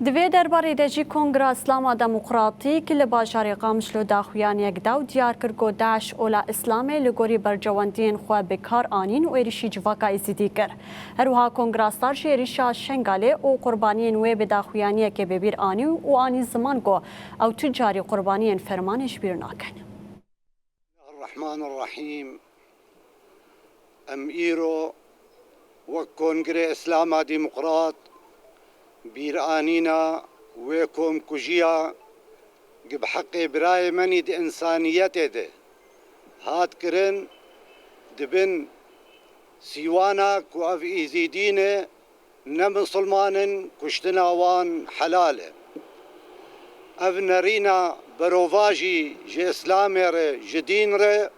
دوی درباره دجی کنگره اسلام دموکراتی که لباجاری قامشلو داخویان یک داو دیار کرگو داعش اولا اسلامی لگوری برجواندین خواه بکار آنین و ایریشی جواکا ازیدی کر. هروها کنگراستار جی ایریشا شنگاله و قربانین وی به داخویانی که ببیر آنی و آنی زمان گو او تجاری قربانین فرمانش بیر ناکن. الرحمن الرحیم ام ایرو و کنگره اسلام دموکرات بيرانينا ويكم كجيا بحق براي مني دي انسانيته ده هات كرن دبن سيوانا كو اف ايزيدين نمسلمان كشتناوان حلاله اف نرينا بروفاجي جي اسلامي ره جدين ره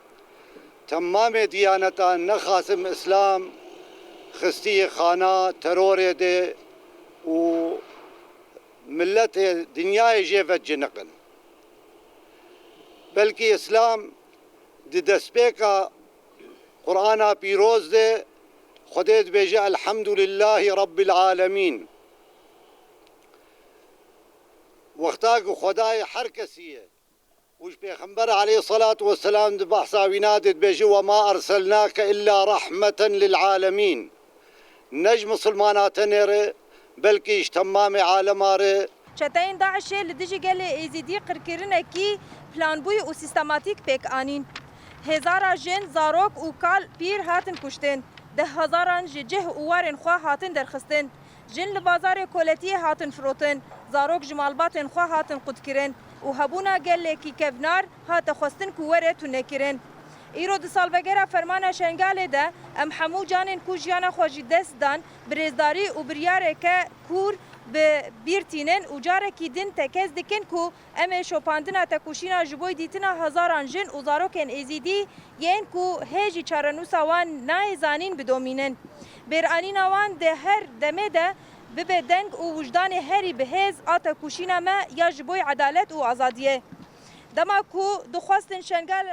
تمام ديانتا نخاسم اسلام خستي خانا ترور ده و ملت دنیای جیفت جنقن بلکه اسلام دی دسپیکا قرآن پیروز ده خودت بیجه الحمدلله رب العالمین وقتا که خدای هر کسیه وش پیغمبر علیه الصلاة والسلام دی بحثا وینادت بیجه وما ارسلناک الا رحمة للعالمین نجم مسلمانات نره بلکه تمام عالم آره چتاین داعش لدیجی گله ایزیدی قرکرینه کی پلان بوی و سیستماتیک پیک آنین هزارا جن زاروک و کال پیر هاتن کشتن 10,000 جه اوارن خواه هاتن درخستن جن لبازار کولتی هاتن فروتن زاروک جمالباتن خواه هاتن قد کرن و هبونا گله کی کفنار هات خواستن کوره تونه کرن ایرو دو سال بگیره فرمان شنگاله ده ام همو جانن کو جیانا خوشی دست دان برزداری و بریاره که کور به بیرتینن و جاره کی دین تکز دکن کو ام شوپاندنا تکوشینا جبوی دیتنا هزاران جن و زاروکن ازیدی ین کو هجی چارنوسا وان نایزانین بدومینن برانین وان ده هر دمه ده ببه دنگ و وجدان هری بهز آتا کوشینا ما یا جبوی عدالت و آزادیه دما کو دخواستن شنگال